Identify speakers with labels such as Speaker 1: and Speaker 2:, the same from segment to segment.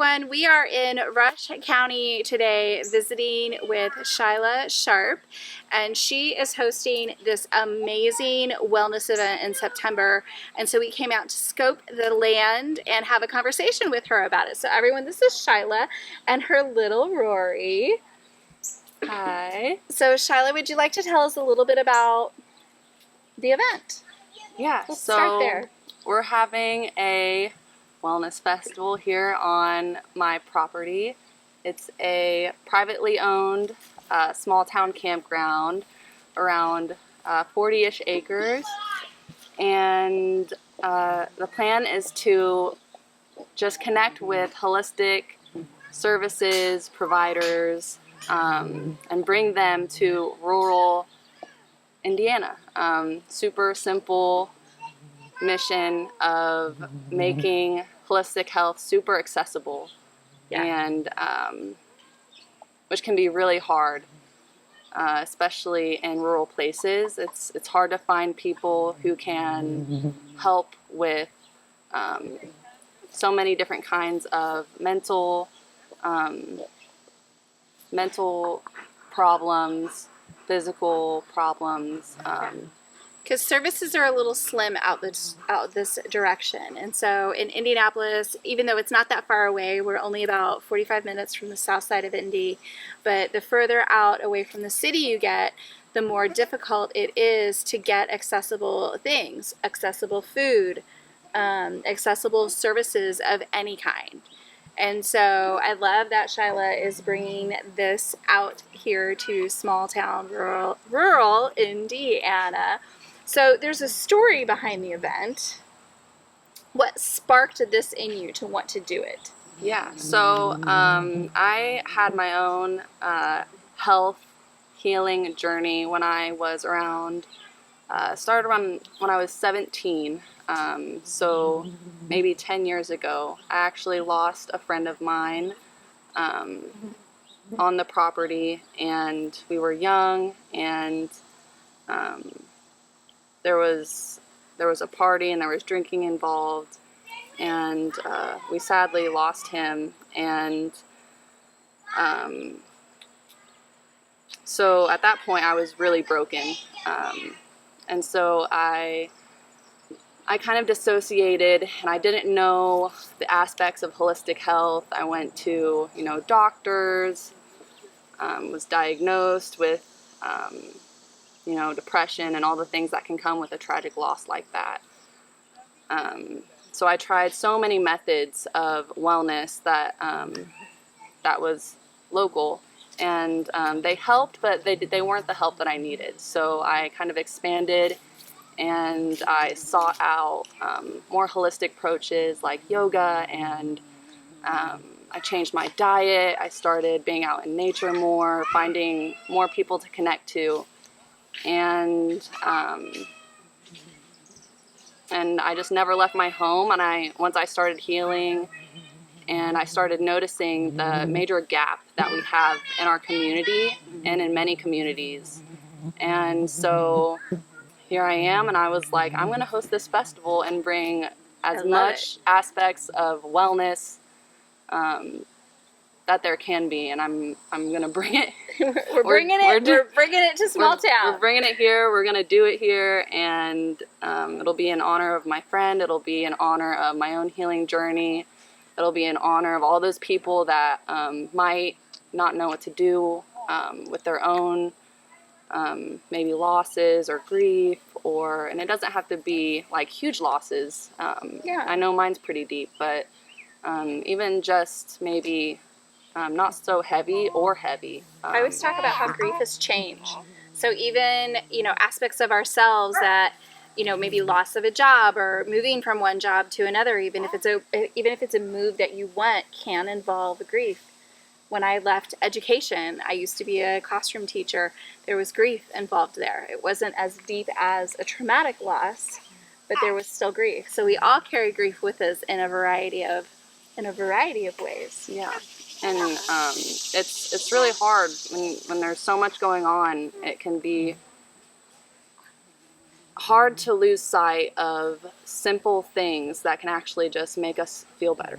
Speaker 1: everyone. We are in Rush County today visiting with Shyla Sharp, and she is hosting this amazing wellness event in September. And so we came out to scope the land and have a conversation with her about it. So everyone, this is Shyla and her little Rory.
Speaker 2: Hi.
Speaker 1: So Shyla, would you like to tell us a little bit about the event?
Speaker 2: Yeah,
Speaker 1: Let's start there.
Speaker 2: We're having a wellness festival here on my property. It's a privately owned small town campground around 40-ish acres, and the plan is to just connect with holistic services providers and bring them to rural Indiana. Super simple mission of making holistic health super accessible, and which can be really hard, especially in rural places. It's hard to find people who can help with so many different kinds of mental problems, physical problems.
Speaker 1: Because services are a little slim out this direction. And so in Indianapolis, even though it's not that far away, we're only about 45 minutes from the south side of Indy, but the further out away from the city you get, the more difficult it is to get accessible things, accessible food, accessible services of any kind. And so I love that Shyla is bringing this out here to small town, rural Indiana. So there's a story behind the event. What sparked this in you to want to do it?
Speaker 2: Yeah, so I had my own health healing journey when I was started around when I was 17. So maybe 10 years ago, I actually lost a friend of mine on the property, and we were young, and there was a party and there was drinking involved, and we sadly lost him. And so at that point I was really broken, and so I kind of dissociated, and I didn't know the aspects of holistic health. I went to doctors, was diagnosed with depression and all the things that can come with a tragic loss like that. So I tried so many methods of wellness that was local, and they helped, but they weren't the help that I needed. So I kind of expanded, and I sought out more holistic approaches like yoga, and I changed my diet. I started being out in nature more, finding more people to connect to. And I just never left my home. And once I started healing, and I started noticing the major gap that we have in our community and in many communities. And so here I am, and I was like, I'm going to host this festival and bring as much aspects of wellness that there can be, and I'm going to bring it.
Speaker 1: We're bringing it to small town.
Speaker 2: We're bringing it here. We're going to do it here, and it'll be in honor of my friend. It'll be in honor of my own healing journey. It'll be in honor of all those people that might not know what to do with their own maybe losses or grief, and it doesn't have to be like huge losses. I know mine's pretty deep, but even just maybe not so heavy or heavy.
Speaker 1: I always talk about how grief has changed. So even, aspects of ourselves that, maybe loss of a job or moving from one job to another, even if it's a move that you want, can involve grief. When I left education, I used to be a classroom teacher. There was grief involved there. It wasn't as deep as a traumatic loss, but there was still grief. So we all carry grief with us in a variety of ways.
Speaker 2: Yeah. And it's really hard when there's so much going on. It can be hard to lose sight of simple things that can actually just make us feel better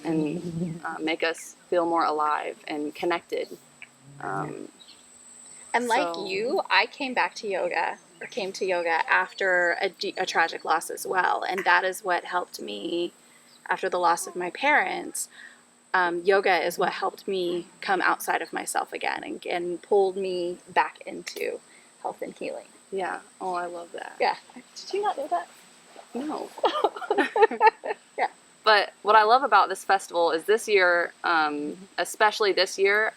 Speaker 2: and make us feel more alive and connected.
Speaker 1: And like
Speaker 2: So-
Speaker 1: you, I came to yoga after a tragic loss as well. And that is what helped me after the loss of my parents. Yoga is what helped me come outside of myself again and pulled me back into health and healing.
Speaker 2: Yeah. Oh, I love that.
Speaker 1: Yeah. Did you not know that?
Speaker 2: No.
Speaker 1: Yeah.
Speaker 2: But what I love about this festival is this year, especially this year,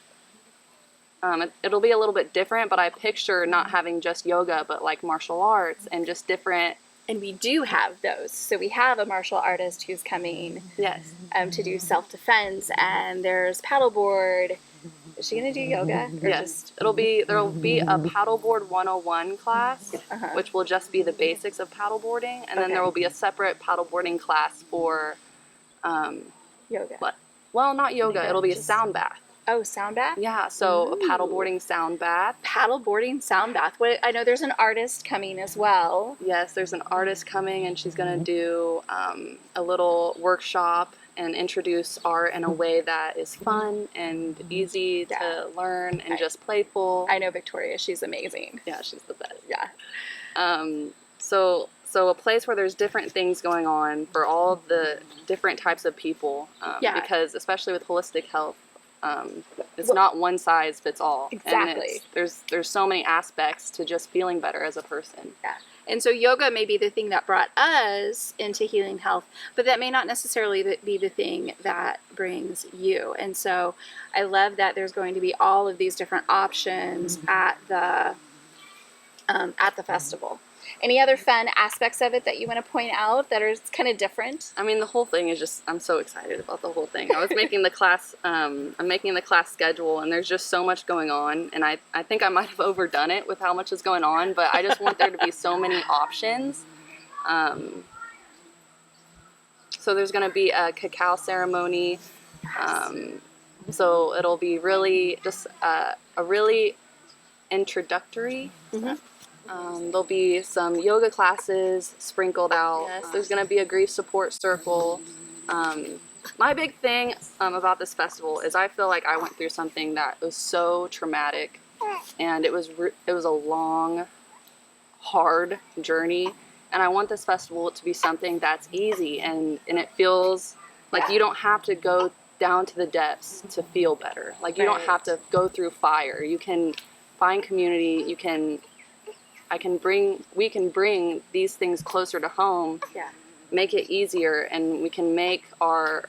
Speaker 2: it'll be a little bit different, but I picture not having just yoga, but like martial arts and just different.
Speaker 1: And we do have those. So we have a martial artist who's coming
Speaker 2: Yes.
Speaker 1: to do self-defense, and there's paddleboard. Is she going to do yoga? Or
Speaker 2: Yes. There'll be a paddleboard 101 class, which will just be the basics of paddleboarding, and then
Speaker 1: Okay.
Speaker 2: there will be a separate paddleboarding class for,
Speaker 1: yoga?
Speaker 2: what? Well, not yoga. It'll be a sound bath.
Speaker 1: Oh, sound bath?
Speaker 2: Yeah. So a
Speaker 1: Ooh.
Speaker 2: paddleboarding sound bath.
Speaker 1: Paddleboarding sound bath. What, I know there's an artist coming as well.
Speaker 2: Yes, there's an artist coming, and she's going to do a little workshop and introduce art in a way that is fun and easy to learn and just playful.
Speaker 1: I know Victoria. She's amazing.
Speaker 2: Yeah, she's the best.
Speaker 1: Yeah.
Speaker 2: So a place where there's different things going on for all the different types of people. Because especially with holistic health, it's not one size fits all.
Speaker 1: Exactly.
Speaker 2: And there's so many aspects to just feeling better as a person.
Speaker 1: Yeah. And so yoga may be the thing that brought us into healing health, but that may not necessarily be the thing that brings you. And so I love that there's going to be all of these different options at the festival. Any other fun aspects of it that you want to point out that are kind of different?
Speaker 2: I mean, the whole thing is just, I'm so excited about the whole thing. I was making the class, I'm making the class schedule, and there's just so much going on, and I think I might have overdone it with how much is going on, but I just want there to be so many options. So there's going to be a cacao ceremony, so it'll be really just a really introductory. There'll be some yoga classes sprinkled out.
Speaker 1: Yes.
Speaker 2: There's going to be a grief support circle. My big thing about this festival is I feel like I went through something that was so traumatic, and it was a long, hard journey. And I want this festival to be something that's easy and it feels like you don't have to go down to the depths to feel better. Like you don't have to go through fire. You can find community. We can bring these things closer to home, make it easier, and we can make our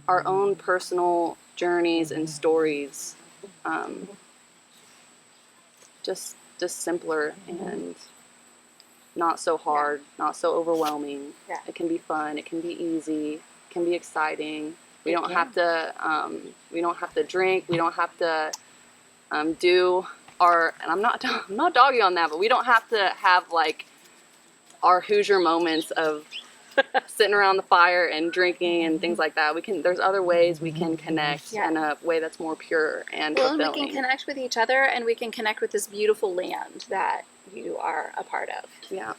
Speaker 2: own personal journeys and stories just simpler and not so hard, not so overwhelming. It can be fun, it can be easy, it can be exciting. We don't have to drink, we don't have to do our, and I'm not dogging on that, but we don't have to have like our Hoosier moments of sitting around the fire and drinking and things like that. There's other ways we can connect in a way that's more pure and fulfilling.
Speaker 1: And we can connect with each other, and we can connect with this beautiful land that you are a part of.
Speaker 2: Yeah.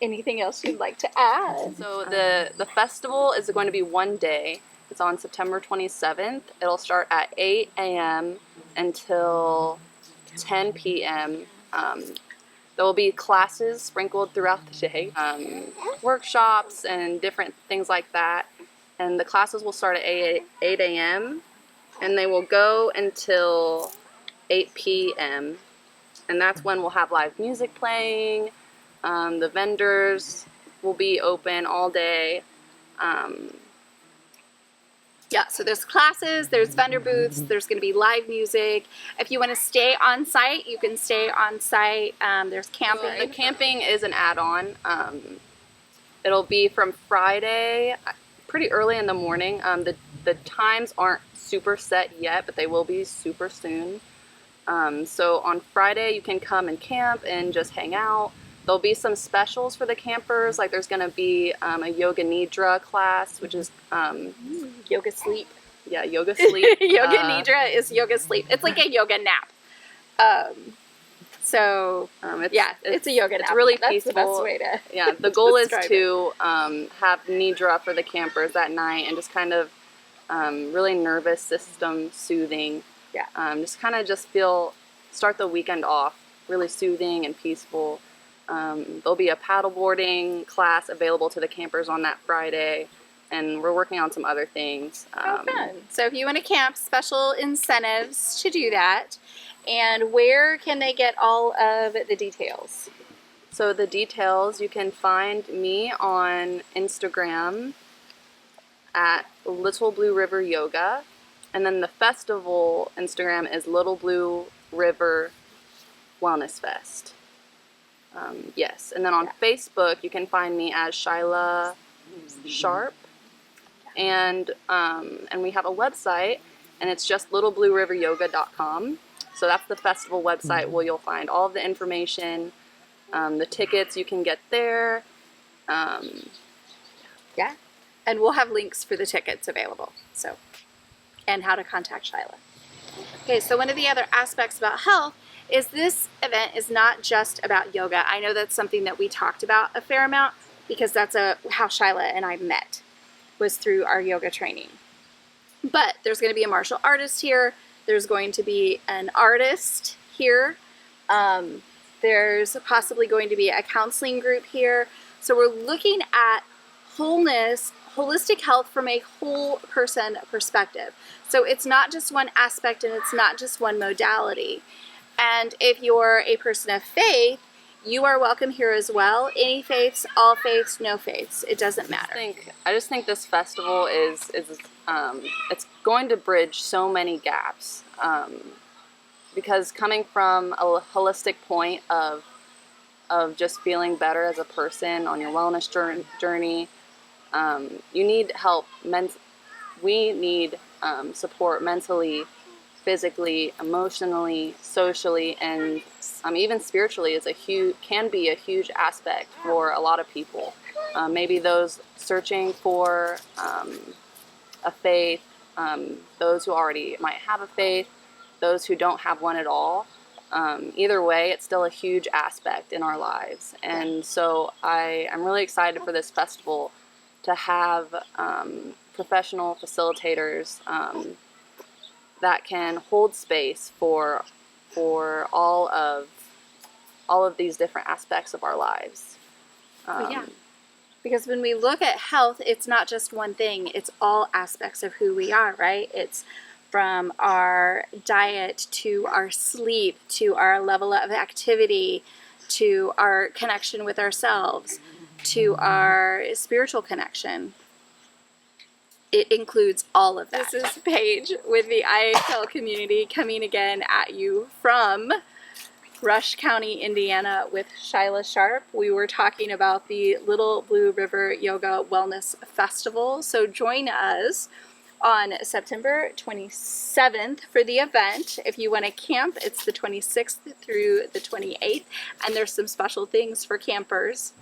Speaker 1: Anything else you'd like to add?
Speaker 2: So the festival is going to be one day. It's on September 27th. It'll start at 8 a.m. until 10 p.m. There will be classes sprinkled throughout the day, workshops and different things like that. And the classes will start at 8 a.m. and they will go until 8 p.m. And that's when we'll have live music playing. The vendors will be open all day.
Speaker 1: So there's classes, there's vendor booths, there's going to be live music. If you want to stay on site, you can stay on site. There's camping.
Speaker 2: The camping is an add-on. It'll be from Friday, pretty early in the morning. The times aren't super set yet, but they will be super soon. So on Friday, you can come and camp and just hang out. There'll be some specials for the campers, like there's going to be a yoga nidra class, which is
Speaker 1: yoga sleep.
Speaker 2: Yeah, yoga sleep.
Speaker 1: Yoga nidra is yoga sleep. It's like a yoga nap. So it's a yoga nap.
Speaker 2: It's really
Speaker 1: That's
Speaker 2: peaceful.
Speaker 1: the best way to
Speaker 2: The goal is
Speaker 1: describe
Speaker 2: to have nidra for the campers that night and just kind of really nervous system soothing. Just kind of start the weekend off really soothing and peaceful. There'll be a paddleboarding class available to the campers on that Friday, and we're working on some other things.
Speaker 1: Fun. So if you want to camp, special incentives to do that. And where can they get all of the details?
Speaker 2: So the details, you can find me on Instagram at Little Blue River Yoga, and then the festival Instagram is Little Blue River Wellness Fest. Yes, and then on Facebook you can find me as Shyla Sharp, and we have a website, and it's just littleblueriveryoga.com. So that's the festival website where you'll find all of the information, the tickets you can get there.
Speaker 1: And we'll have links for the tickets available. So, and how to contact Shyla. Okay, so one of the other aspects about health is this event is not just about yoga. I know that's something that we talked about a fair amount because that's how Shyla and I met, was through our yoga training. But there's going to be a martial artist here. There's going to be an artist here. There's possibly going to be a counseling group here. So we're looking at wholeness, holistic health from a whole person perspective. So it's not just one aspect and it's not just one modality. And if you're a person of faith, you are welcome here as well. Any faiths, all faiths, no faiths. It doesn't matter.
Speaker 2: I just think this festival is it's going to bridge so many gaps. Because coming from a holistic point of just feeling better as a person on your wellness journey, you need help. We need support mentally, physically, emotionally, socially, and even spiritually can be a huge aspect for a lot of people. Maybe those searching for a faith, those who already might have a faith, those who don't have one at all. Either way, it's still a huge aspect in our lives. And so I'm really excited for this festival to have professional facilitators that can hold space for all of these different aspects of our lives.
Speaker 1: Because when we look at health, it's not just one thing, it's all aspects of who we are, right? It's from our diet to our sleep to our level of activity to our connection with ourselves to our spiritual connection. It includes all of that. This is Paige with the IATL community coming again at you from Rush County, Indiana with Shyla Sharp. We were talking about the Little Blue River Yoga Wellness Festival. So join us on September 27th for the event. If you want to camp, it's the 26th through the 28th, and there's some special things for campers.